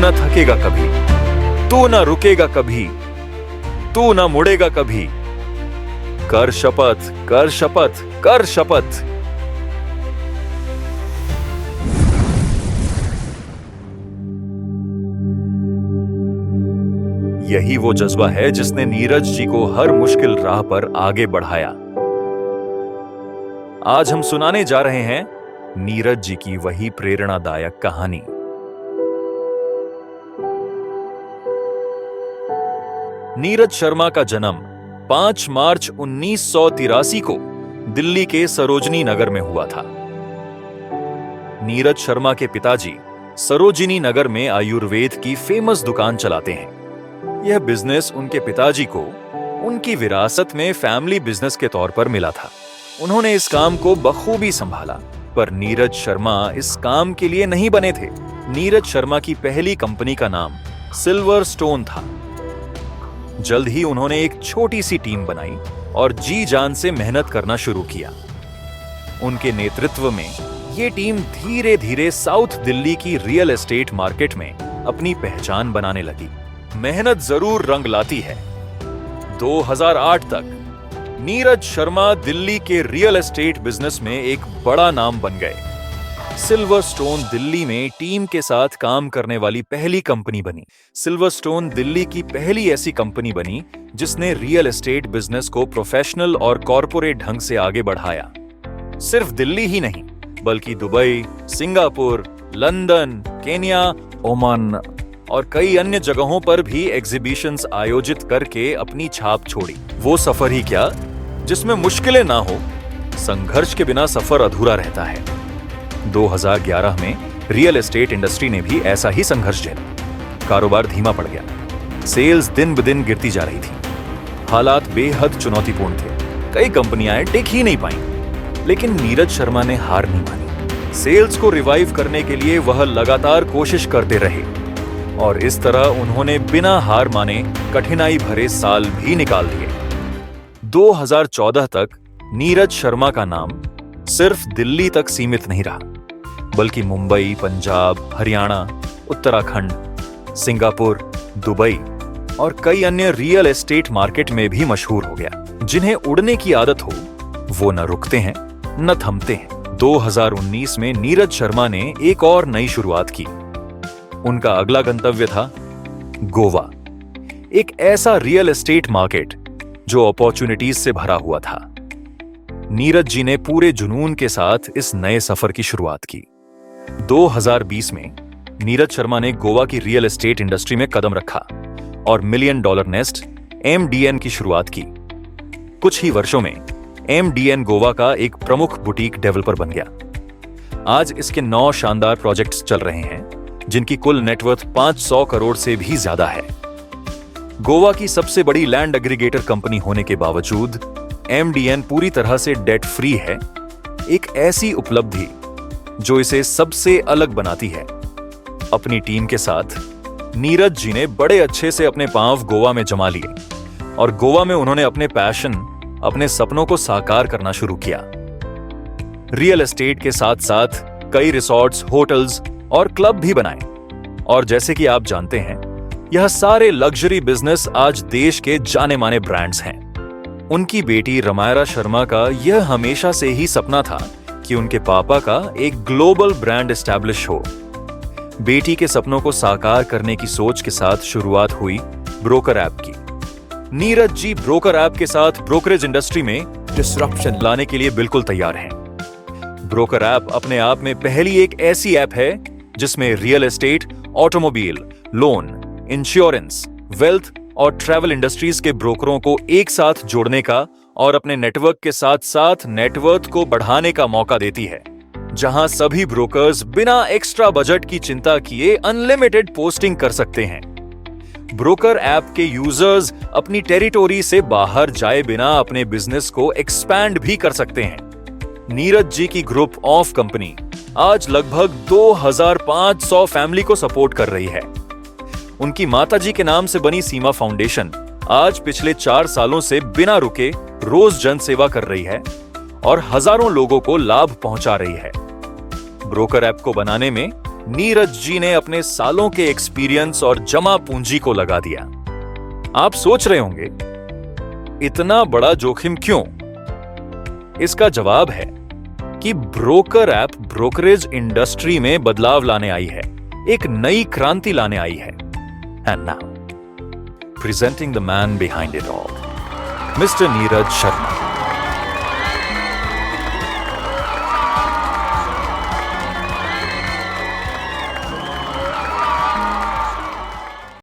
न थकेगा कभी, तू न रुकेगा कभी, तू न मुड़ेगा कभी। कर शपथ, कर शपथ, कर शपथ। यही वो जज्बा है जिसने नीरज जी को हर मुश्किल राह पर आगे बढ़ाया। आज हम सुनाने जा रहे हैं नीरज जी की वही प्रेरणादायक कहानी। नीरज शर्मा का जन्म 5 मार्च 1983 को दिल्ली के सरोजनी नगर में हुआ था। नीरज शर्मा के पिताजी सरोजिनी नगर में आयुर्वेद की फेमस दुकान चलाते हैं। यह बिजनेस उनके पिताजी को उनकी विरासत में फैमिली बिजनेस के तौर पर मिला था। उन्होंने इस काम को बखूबी संभाला, पर नीरज शर्मा इस काम के लिए नहीं बने थे। नीरज शर्मा की पहली कंपनी का नाम सिल्वर स्टोन था। जल्द ही उन्होंने एक छोटी सी टीम बनाई और जी जान से मेहनत करना शुरू किया। उनके नेतृत्व में यह टीम धीरे धीरे साउथ दिल्ली की रियल एस्टेट मार्केट में अपनी पहचान बनाने लगी। मेहनत जरूर रंग लाती है। 2008 तक नीरज शर्मा दिल्ली के रियल एस्टेट बिजनेस में एक बड़ा नाम बन गए। सिल्वर स्टोन दिल्ली में टीम के साथ काम करने वाली पहली कंपनी बनी। सिल्वर स्टोन दिल्ली की पहली ऐसी कंपनी बनी जिसने रियल एस्टेट बिजनेस को प्रोफेशनल और कॉरपोरेट ढंग से आगे बढ़ाया। सिर्फ दिल्ली ही नहीं, बल्कि Dubai, Singapore, London, Kenya, Oman और कई अन्य जगहों पर भी एग्जीबिशंस आयोजित करके अपनी छाप छोड़ी। वो सफर ही क्या जिसमें मुश्किलें ना हो। संघर्ष के बिना सफर अधूरा रहता है। 2011 में रियल एस्टेट इंडस्ट्री ने भी ऐसा ही संघर्ष झेला। कारोबार धीमा पड़ गया, सेल्स दिन ब दिन गिरती जा रही थी, हालात बेहद चुनौतीपूर्ण थे। कई कंपनियां टिक ही नहीं पाईं, लेकिन नीरज शर्मा ने हार नहीं मानी। सेल्स को रिवाइव करने के लिए वह लगातार कोशिश करते रहे और इस तरह उन्होंने बिना हार माने कठिनाई भरे साल भी निकाल दिए। 2014 तक नीरज शर्मा का नाम सिर्फ दिल्ली तक सीमित नहीं रहा, बल्कि मुंबई, पंजाब, हरियाणा, उत्तराखंड, सिंगापुर, दुबई और कई अन्य रियल एस्टेट मार्केट में भी मशहूर हो गया। जिन्हें उड़ने की आदत हो वो न रुकते हैं न थमते हैं। 2019 में नीरज शर्मा ने एक और नई शुरुआत की। उनका अगला गंतव्य था गोवा, एक ऐसा रियल एस्टेट मार्केट जो अपॉर्चुनिटीज से भरा हुआ था। नीरज जी ने पूरे जुनून के साथ इस नए सफर की शुरुआत की। 2020 में नीरज शर्मा ने गोवा की रियल एस्टेट इंडस्ट्री में कदम रखा और $1 मिलियन नेस्ट MDN की शुरुआत की। कुछ ही वर्षों में MDN गोवा का एक प्रमुख बुटीक डेवलपर बन गया। आज इसके 9 शानदार प्रोजेक्ट्स चल रहे हैं, जिनकी कुल नेटवर्थ 500 करोड़ से भी ज्यादा है। गोवा की सबसे बड़ी लैंड एग्रीगेटर कंपनी होने के बावजूद MDN पूरी तरह से डेट फ्री है, एक ऐसी उपलब्धि जो इसे सबसे अलग बनाती है। अपनी टीम के साथ नीरज जी ने बड़े अच्छे से अपने पांव गोवा में जमा लिए और गोवा में उन्होंने अपने पैशन, अपने सपनों को साकार करना शुरू किया। रियल एस्टेट के साथ साथ कई रिसॉर्ट्स, होटल्स और क्लब भी बनाए। और जैसे कि आप जानते हैं, यह सारे लग्जरी बिजनेस आज देश के जाने माने ब्रांड्स हैं। उनकी बेटी रमायरा शर्मा का यह हमेशा से ही सपना था कि उनके पापा का एक ग्लोबल ब्रांड एस्टैब्लिश हो। बेटी के सपनों को साकार करने की सोच के साथ शुरुआत हुई ब्रोकर ऐप की। नीरज जी ब्रोकर ऐप के साथ ब्रोकरेज इंडस्ट्री में डिसरप्शन लाने के लिए बिल्कुल तैयार हैं। ब्रोकर ऐप अपने आप में पहली एक ऐसी ऐप है जिसमें real estate, automobile, loan, insurance, wealth और ट्रैवल इंडस्ट्रीज के ब्रोकरों को एक साथ जोड़ने का और अपने नेटवर्क के साथ साथ नेटवर्थ को बढ़ाने का मौका देती है, जहां सभी ब्रोकर्स बिना एक्स्ट्रा बजट की चिंता किए अनलिमिटेड पोस्टिंग कर सकते हैं। ब्रोकर ऐप के यूजर्स अपनी टेरिटोरी से बाहर जाए बिना अपने बिजनेस को एक्सपैंड भी कर सकते हैं। नीरज जी की ग्रुप ऑफ कंपनी आज लगभग 2500 फैमिली को सपोर्ट कर रही है। उनकी माताजी के नाम से बनी सीमा फाउंडेशन आज पिछले 4 सालों से बिना रुके रोज जन सेवा कर रही है और हजारों लोगों को लाभ पहुंचा रही है। ब्रोकर ऐप को बनाने में नीरज जी ने अपने सालों के एक्सपीरियंस और जमा पूंजी को लगा दिया। आप सोच रहे होंगे, इतना बड़ा जोखिम क्यों? इसका जवाब है कि ब्रोकर ऐप ब्रोकरेज इंडस्ट्री में बदलाव लाने आई है, एक नई क्रांति लाने आई है। And now presenting the man behind it all, mister Neeraj Sharma.